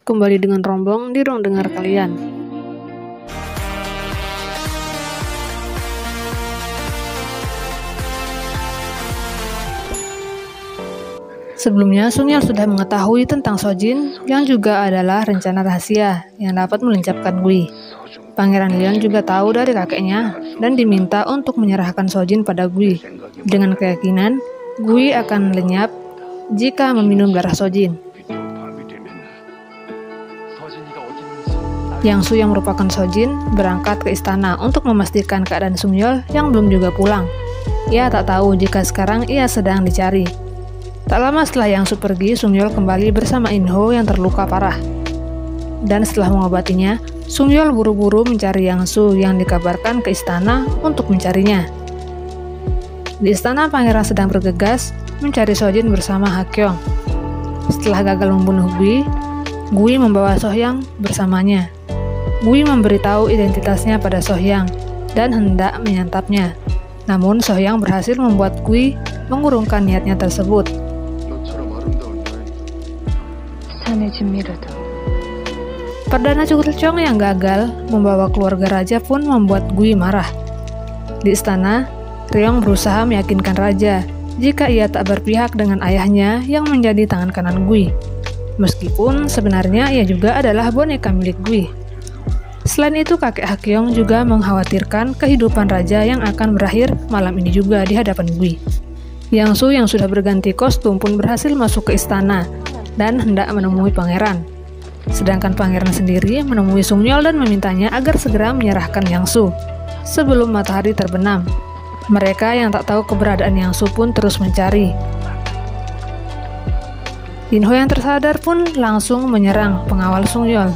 Kembali dengan rombong di ruang dengar kalian. Sebelumnya, Sungyol sudah mengetahui tentang Sojin yang juga adalah rencana rahasia yang dapat melencapkan Gui. Pangeran Leon juga tahu dari kakeknya dan diminta untuk menyerahkan Sojin pada Gui dengan keyakinan Gui akan lenyap jika meminum darah Sojin. Yang Su yang merupakan Sojin berangkat ke istana untuk memastikan keadaan Sungyol yang belum juga pulang. Ia tak tahu jika sekarang ia sedang dicari. Tak lama setelah Yang Su pergi, Sungyol kembali bersama In-ho yang terluka parah. Dan setelah mengobatinya, Sungyol buru-buru mencari Yang Su yang dikabarkan ke istana untuk mencarinya. Di istana, pangeran sedang bergegas mencari Sojin bersama Hakyong. Setelah gagal membunuh Gui membawa Sohyang bersamanya. Gui memberitahu identitasnya pada Sohyang dan hendak menyantapnya. Namun Sohyang berhasil membuat Gui mengurungkan niatnya tersebut. Perdana Chulcheong yang gagal membawa keluarga raja pun membuat Gui marah. Di istana, Ryong berusaha meyakinkan raja jika ia tak berpihak dengan ayahnya yang menjadi tangan kanan Gui. Meskipun sebenarnya ia juga adalah boneka milik Gui. Selain itu, kakek Hakyong juga mengkhawatirkan kehidupan raja yang akan berakhir malam ini juga di hadapan Gui. Yang Su yang sudah berganti kostum pun berhasil masuk ke istana dan hendak menemui pangeran. Sedangkan pangeran sendiri menemui Sungyol dan memintanya agar segera menyerahkan Yang Su sebelum matahari terbenam. Mereka yang tak tahu keberadaan Yang Su pun terus mencari. In-ho yang tersadar pun langsung menyerang pengawal Sungyol.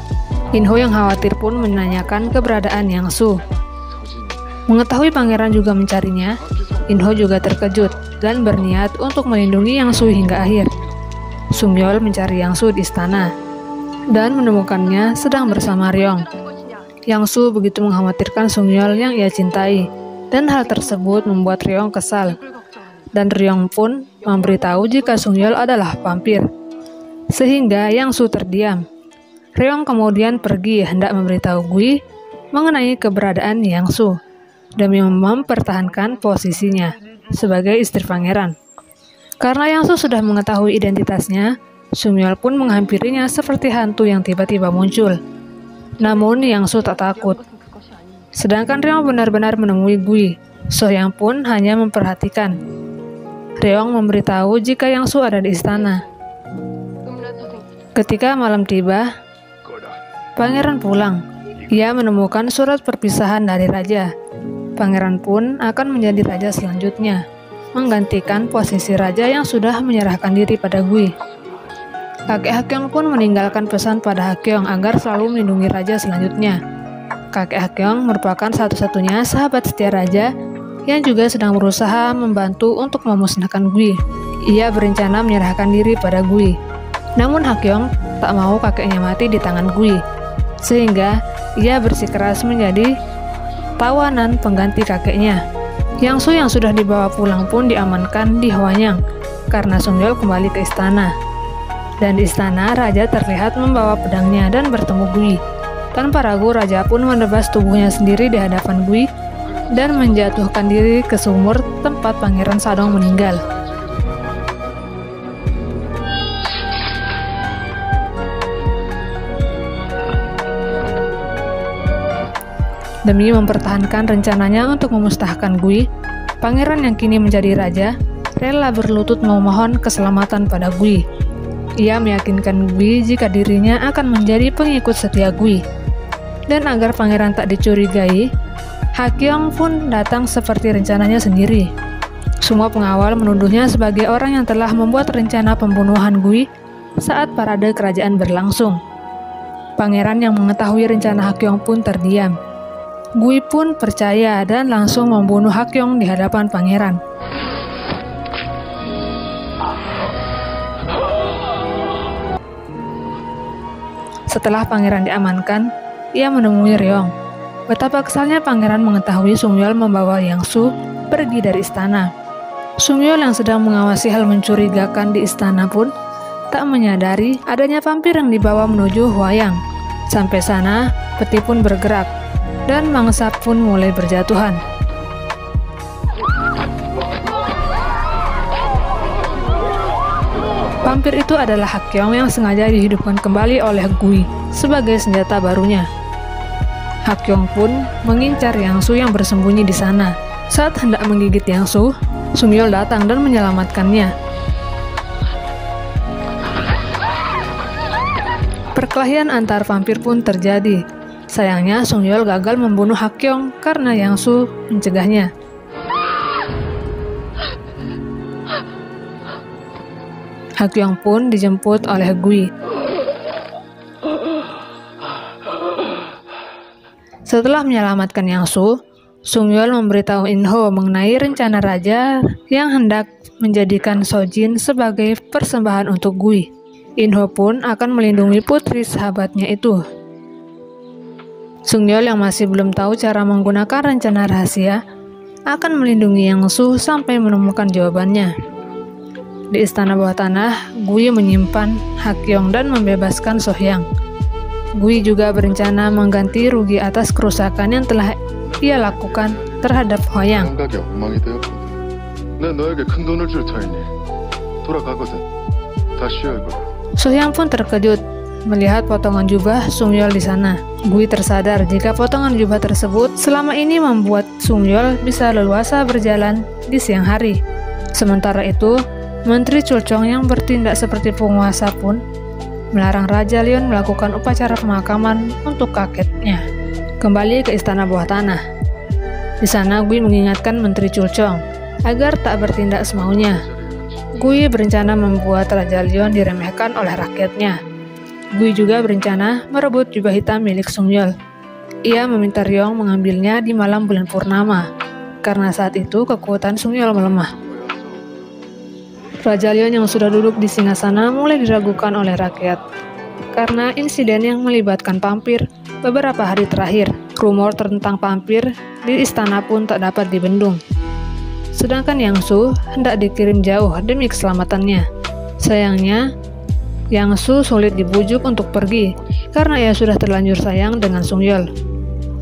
In-ho yang khawatir pun menanyakan keberadaan Yang Su. Mengetahui pangeran juga mencarinya, In-ho juga terkejut dan berniat untuk melindungi Yang Su hingga akhir. Sungyol mencari Yang Su di istana dan menemukannya sedang bersama Ryong. Yang Su begitu mengkhawatirkan Sungyol yang ia cintai, dan hal tersebut membuat Ryong kesal. Dan Ryong pun memberitahu jika Sungyol adalah vampir, sehingga Yang Su terdiam. Ryong kemudian pergi hendak memberitahu Gui mengenai keberadaan Yang Su demi mempertahankan posisinya sebagai istri pangeran. Karena Yang Su sudah mengetahui identitasnya, Sungyol pun menghampirinya seperti hantu yang tiba-tiba muncul. Namun Yang Su tak takut. Sedangkan Ryong benar-benar menemui Gui. Sohyang pun hanya memperhatikan. Ryong memberitahu jika Yang Su ada di istana. Ketika malam tiba, pangeran pulang. Ia menemukan surat perpisahan dari raja. Pangeran pun akan menjadi raja selanjutnya, menggantikan posisi raja yang sudah menyerahkan diri pada Gui. Kakek Hakyong pun meninggalkan pesan pada Hakyong agar selalu melindungi raja selanjutnya. Kakek Hakyong merupakan satu-satunya sahabat setia raja yang juga sedang berusaha membantu untuk memusnahkan Gui. Ia berencana menyerahkan diri pada Gui. Namun Hakyong tak mau kakeknya mati di tangan Gui, sehingga ia bersikeras menjadi tawanan pengganti kakeknya. Yang Su yang sudah dibawa pulang pun diamankan di Hwanyang karena Sungyol kembali ke istana. Dan di istana, raja terlihat membawa pedangnya dan bertemu Gui. Tanpa ragu, raja pun menebas tubuhnya sendiri di hadapan Gui dan menjatuhkan diri ke sumur tempat Pangeran Sadong meninggal. Demi mempertahankan rencananya untuk memusnahkan Gui, pangeran yang kini menjadi raja rela berlutut memohon keselamatan pada Gui. Ia meyakinkan Gui jika dirinya akan menjadi pengikut setia Gui. Dan agar pangeran tak dicurigai, Hakyong pun datang seperti rencananya sendiri. Semua pengawal menuduhnya sebagai orang yang telah membuat rencana pembunuhan Gui saat parade kerajaan berlangsung. Pangeran yang mengetahui rencana Hakyong pun terdiam. Gui pun percaya dan langsung membunuh Hakyong di hadapan pangeran. Setelah pangeran diamankan, ia menemui Ryong. Betapa kesalnya pangeran mengetahui Sungyol membawa Yang Su pergi dari istana. Sungyol yang sedang mengawasi hal mencurigakan di istana pun tak menyadari adanya vampir yang dibawa menuju Hwayang. Sampai sana, peti pun bergerak, dan mangsa pun mulai berjatuhan. Vampir itu adalah Hakyeong yang sengaja dihidupkan kembali oleh Gui sebagai senjata barunya. Hakyeong pun mengincar Yang-su yang bersembunyi di sana. Saat hendak menggigit Yang-su, Sung-yeol datang dan menyelamatkannya. Perkelahian antar vampir pun terjadi. Sayangnya Sung-yeol gagal membunuh Hakyeong karena Yang-su mencegahnya. Hakyeong pun dijemput oleh Gui. Setelah menyelamatkan Yang-su, Sung-yeol memberitahu In-ho mengenai rencana raja yang hendak menjadikan Sojin sebagai persembahan untuk Gui. In-ho pun akan melindungi putri sahabatnya itu. Sung-yeol yang masih belum tahu cara menggunakan rencana rahasia akan melindungi Yang-su sampai menemukan jawabannya. Di istana bawah tanah, Gui menyimpan Hakyeong dan membebaskan So-hyang. Gui juga berencana mengganti rugi atas kerusakan yang telah ia lakukan terhadap Hwayang. So-hyang pun terkejut melihat potongan jubah Sung-yeol di sana. Gui tersadar jika potongan jubah tersebut selama ini membuat Sung-yeol bisa leluasa berjalan di siang hari. Sementara itu, Menteri Chulchong yang bertindak seperti penguasa pun melarang Raja Leon melakukan upacara pemakaman untuk kakeknya. Kembali ke istana bawah tanah. Di sana Gui mengingatkan Menteri Chulchong agar tak bertindak semaunya. Gui berencana membuat Raja Leon diremehkan oleh rakyatnya. Gui juga berencana merebut jubah hitam milik Sung-yeol. Ia meminta Ryong mengambilnya di malam bulan purnama, karena saat itu kekuatan Sung-yeol melemah. Raja Leon yang sudah duduk di singgasana mulai diragukan oleh rakyat karena insiden yang melibatkan vampir beberapa hari terakhir. Rumor tentang vampir di istana pun tak dapat dibendung. Sedangkan Yang-su hendak dikirim jauh demi keselamatannya. Sayangnya, Yang-su sulit dibujuk untuk pergi karena ia sudah terlanjur sayang dengan Sung-yeol.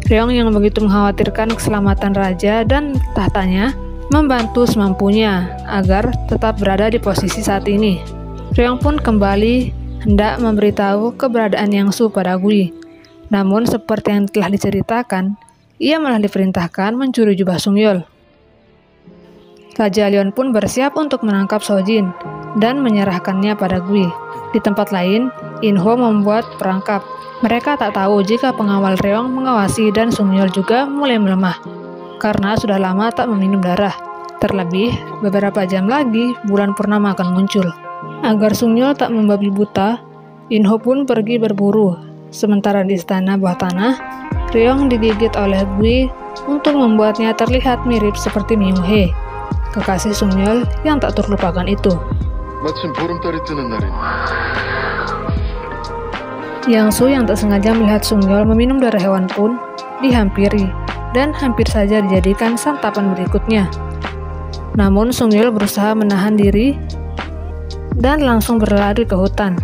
Ryong yang begitu mengkhawatirkan keselamatan raja dan tahtanya membantu semampunya agar tetap berada di posisi saat ini. Ryong pun kembali hendak memberitahu keberadaan Yang-su pada Gui. Namun seperti yang telah diceritakan, ia malah diperintahkan mencuri jubah Sung-yeol. Raja Leon pun bersiap untuk menangkap Sojin dan menyerahkannya pada Gui. Di tempat lain, In-ho membuat perangkap. Mereka tak tahu jika pengawal Ryong mengawasi dan Sung-yeol juga mulai melemah karena sudah lama tak meminum darah. Terlebih, beberapa jam lagi bulan purnama akan muncul. Agar Sung-yeol tak membabi buta, In-ho pun pergi berburu. Sementara di istana bawah tanah, Ryong digigit oleh Gui untuk membuatnya terlihat mirip seperti Myung-hee, kekasih Sung-yeol yang tak terlupakan itu. Yang-su yang tak sengaja melihat Sung-yeol meminum darah hewan pun dihampiri dan hampir saja dijadikan santapan berikutnya. Namun Sung-yeol berusaha menahan diri dan langsung berlari ke hutan.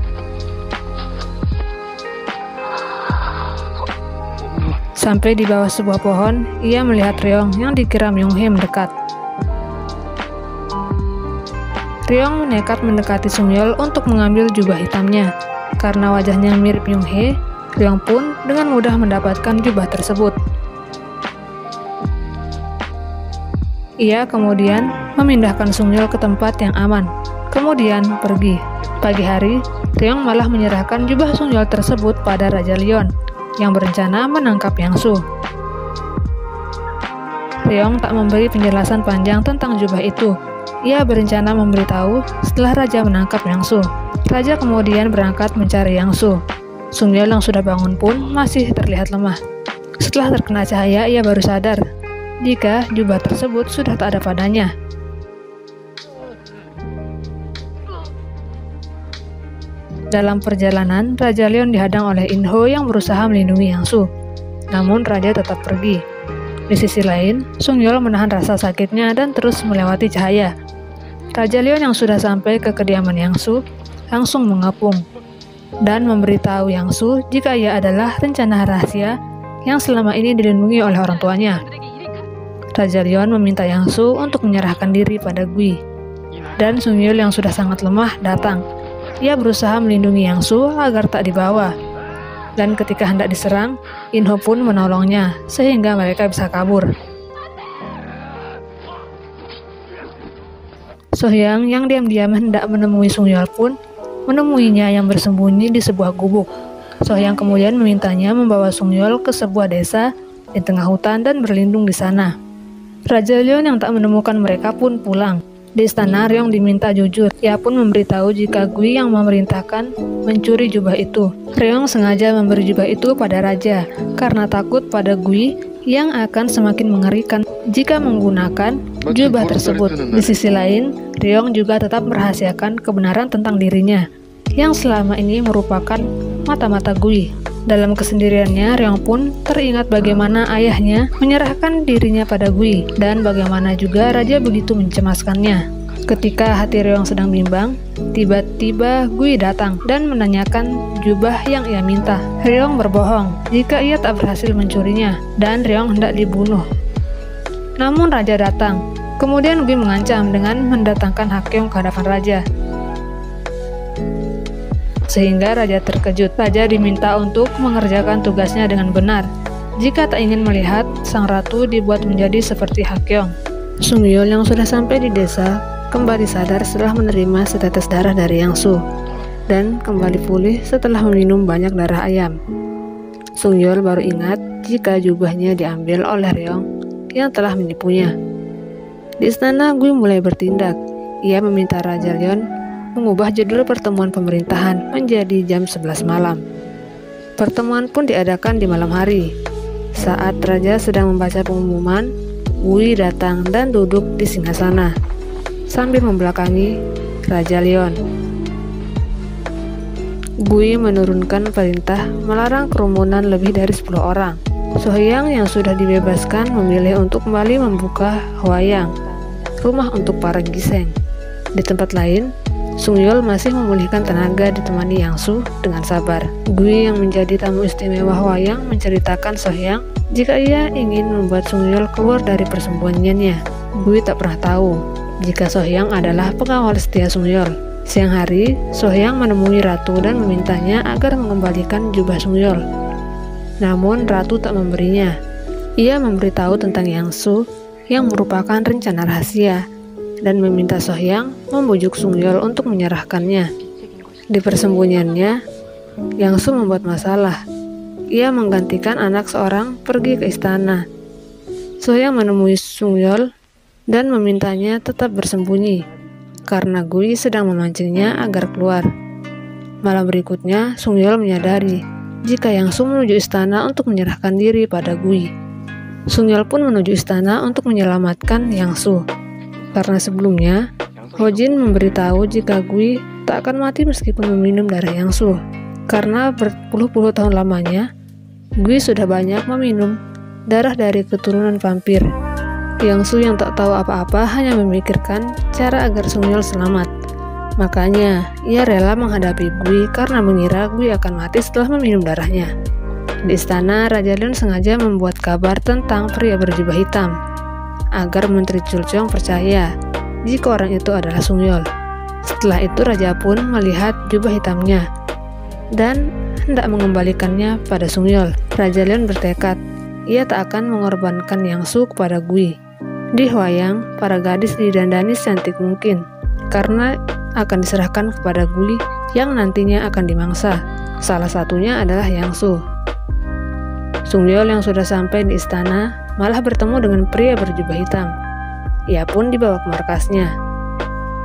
Sampai di bawah sebuah pohon, ia melihat Ryong yang dikira Myung-hee mendekat. Ryong nekat mendekati Sung-yeol untuk mengambil jubah hitamnya. Karena wajahnya mirip Myung-hee, Ryong pun dengan mudah mendapatkan jubah tersebut. Ia kemudian memindahkan Sung-yeol ke tempat yang aman, kemudian pergi. Pagi hari, Ryong malah menyerahkan jubah Sung-yeol tersebut pada Raja Leon, yang berencana menangkap Yang-su. Ryong tak memberi penjelasan panjang tentang jubah itu. Ia berencana memberitahu setelah Raja menangkap Yang-su. Raja kemudian berangkat mencari Yang-su. Sung-yeol yang sudah bangun pun masih terlihat lemah. Setelah terkena cahaya, ia baru sadar jika jubah tersebut sudah tak ada padanya. Dalam perjalanan, Raja Leon dihadang oleh In-ho yang berusaha melindungi Yang-su. Namun Raja tetap pergi. Di sisi lain, Sung-yeol menahan rasa sakitnya dan terus melewati cahaya. Raja Leon yang sudah sampai ke kediaman Yang-su langsung mengepung dan memberitahu Yang Su jika ia adalah rencana rahasia yang selama ini dilindungi oleh orang tuanya. Raja Leon meminta Yang Su untuk menyerahkan diri pada Gui, dan Sung Yeol yang sudah sangat lemah datang. Ia berusaha melindungi Yang Su agar tak dibawa, dan ketika hendak diserang, In Ho pun menolongnya sehingga mereka bisa kabur. So Hyang yang diam-diam hendak menemui Sung Yeol pun menemuinya yang bersembunyi di sebuah gubuk. So Hyang kemudian memintanya membawa Sung Yeol ke sebuah desa di tengah hutan dan berlindung di sana. Raja Leon yang tak menemukan mereka pun pulang. Di istana, Ryong diminta jujur. Ia pun memberitahu jika Gui yang memerintahkan mencuri jubah itu. Ryong sengaja memberi jubah itu pada raja karena takut pada Gui yang akan semakin mengerikan jika menggunakan jubah tersebut. Di sisi lain, Ryong juga tetap merahasiakan kebenaran tentang dirinya yang selama ini merupakan mata-mata Gui. Dalam kesendiriannya, Ryong pun teringat bagaimana ayahnya menyerahkan dirinya pada Gui dan bagaimana juga raja begitu mencemaskannya. Ketika hati Ryong sedang bimbang, tiba-tiba Gui datang dan menanyakan jubah yang ia minta. Ryong berbohong jika ia tak berhasil mencurinya dan Ryong hendak dibunuh. Namun raja datang. Kemudian Gui mengancam dengan mendatangkan Hakyong ke hadapan raja. Sehingga raja terkejut. Raja diminta untuk mengerjakan tugasnya dengan benar jika tak ingin melihat sang ratu dibuat menjadi seperti Hakyong. Sung Yeol yang sudah sampai di desa kembali sadar setelah menerima setetes darah dari Yang Su dan kembali pulih setelah meminum banyak darah ayam. Sung Yeol baru ingat jika jubahnya diambil oleh Ryong yang telah menipunya. Di istana, Gui mulai bertindak. Ia meminta Raja Leon mengubah jadwal pertemuan pemerintahan menjadi jam 11 malam. Pertemuan pun diadakan di malam hari. Saat raja sedang membaca pengumuman, Gui datang dan duduk di singgasana sambil membelakangi Raja Leon. Gui menurunkan perintah melarang kerumunan lebih dari 10 orang. So Hyang yang sudah dibebaskan memilih untuk kembali membuka Hwayang, rumah untuk para giseng. Di tempat lain, Sung Yeol masih memulihkan tenaga ditemani Yang Su dengan sabar. Gui yang menjadi tamu istimewa Hwayang menceritakan So Hyang jika ia ingin membuat Sung Yeol keluar dari persembunyiannya. Gui tak pernah tahu jika So Hyang adalah pengawal setia Sung Yeol. Siang hari, So Hyang menemui ratu dan memintanya agar mengembalikan jubah Sung Yeol. Namun ratu tak memberinya. Ia memberitahu tentang Yang Su yang merupakan rencana rahasia dan meminta So Hyang membujuk Sung Yeol untuk menyerahkannya. Di persembunyiannya, Yang Su membuat masalah. Ia menggantikan anak seorang pergi ke istana. So Hyang menemui Sung Yeol dan memintanya tetap bersembunyi karena Gui sedang memancingnya agar keluar. Malam berikutnya, Sung Yeol menyadari jika Yang Su menuju istana untuk menyerahkan diri pada Gui. Sung Yeol pun menuju istana untuk menyelamatkan Yang Su. Karena sebelumnya, Ho Jin memberitahu jika Gui tak akan mati meskipun meminum darah Yang Su. Karena berpuluh-puluh tahun lamanya, Gui sudah banyak meminum darah dari keturunan vampir. Yang Su yang tak tahu apa-apa hanya memikirkan cara agar Sung Yeol selamat. Makanya, ia rela menghadapi Gui karena mengira Gui akan mati setelah meminum darahnya. Di istana, Raja Leon sengaja membuat kabar tentang pria berjubah hitam agar Menteri Chulcheong percaya jika orang itu adalah Sung Yeol. Setelah itu raja pun melihat jubah hitamnya dan hendak mengembalikannya pada Sung Yeol. Raja Leon bertekad ia tak akan mengorbankan Yang Su kepada Gui. Di Hwayang, para gadis didandani secantik mungkin karena akan diserahkan kepada Gui yang nantinya akan dimangsa. Salah satunya adalah Yang Su. Sung Yeol yang sudah sampai di istana malah bertemu dengan pria berjubah hitam. Ia pun dibawa ke markasnya.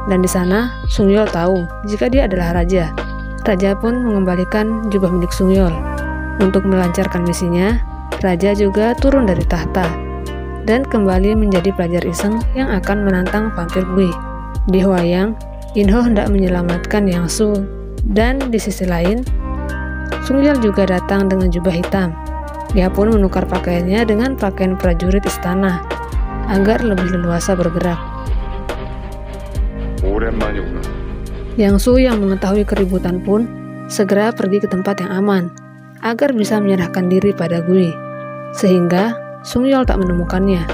Dan di sana, Sung Yeol tahu jika dia adalah raja. Raja pun mengembalikan jubah milik Sung Yeol. Untuk melancarkan misinya, raja juga turun dari tahta dan kembali menjadi pelajar iseng yang akan menantang vampir Gui. Di Hwayang, In Ho hendak menyelamatkan Yang Su, dan di sisi lain, Sung Yeol juga datang dengan jubah hitam. Dia pun menukar pakaiannya dengan pakaian prajurit istana agar lebih leluasa bergerak. Yang Su yang mengetahui keributan pun segera pergi ke tempat yang aman agar bisa menyerahkan diri pada Gui, sehingga Sung Yeol tak menemukannya.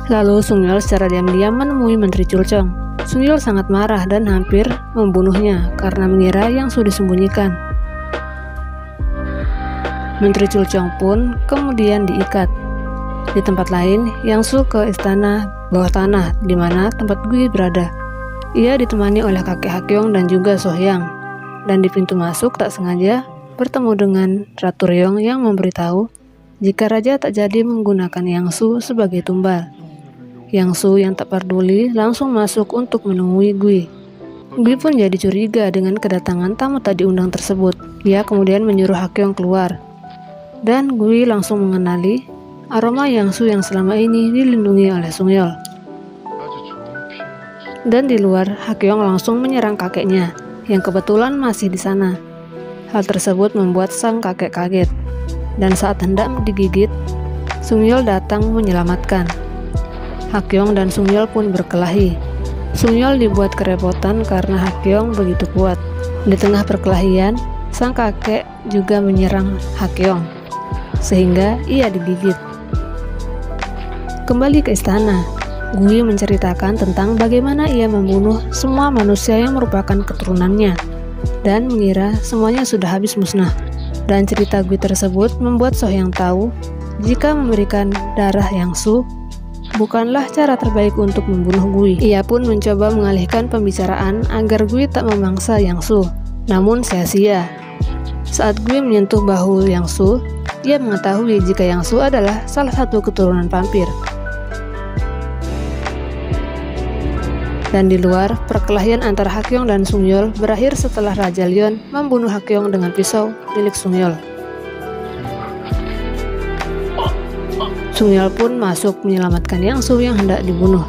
Lalu Sung Yeol secara diam-diam menemui Menteri Chulcheong. Sung Yeol sangat marah dan hampir membunuhnya karena mengira Yang Su disembunyikan. Menteri Chulcheong pun kemudian diikat. Di tempat lain, Yang Su ke istana bawah tanah di mana tempat Gui berada. Ia ditemani oleh kakek Hakyeong dan juga Sohyang. Dan di pintu masuk tak sengaja bertemu dengan Ratu Ryong yang memberitahu jika raja tak jadi menggunakan Yang Su sebagai tumbal. Yang Su yang tak peduli langsung masuk untuk menemui Gui. Gui pun jadi curiga dengan kedatangan tamu tak diundang tersebut. Ia kemudian menyuruh Hakyeong keluar. Dan Gui langsung mengenali aroma Yang Su yang selama ini dilindungi oleh Sung Yeol. Dan di luar, Hakyeong langsung menyerang kakeknya yang kebetulan masih di sana. Hal tersebut membuat sang kakek kaget. Dan saat hendak digigit, Sung Yeol datang menyelamatkan. Hakyeong dan Sung Yeol pun berkelahi. Sung Yeol dibuat kerepotan karena Hakyeong begitu kuat. Di tengah perkelahian, sang kakek juga menyerang Hakyeong, sehingga ia digigit. Kembali ke istana, Gui menceritakan tentang bagaimana ia membunuh semua manusia yang merupakan keturunannya dan mengira semuanya sudah habis musnah. Dan cerita Gui tersebut membuat Sohyang tahu jika memberikan darah Yang Su bukanlah cara terbaik untuk membunuh Gui. Ia pun mencoba mengalihkan pembicaraan agar Gui tak memangsa Yang Su, namun sia-sia. Saat Gui menyentuh bahu Yang Su, ia mengetahui jika Yang Su adalah salah satu keturunan vampir. Dan di luar, perkelahian antara Hakyeong dan Sung Yeol berakhir setelah Raja Leon membunuh Hakyeong dengan pisau milik Sung Yeol. Sung Yeol pun masuk menyelamatkan Yang Su yang hendak dibunuh.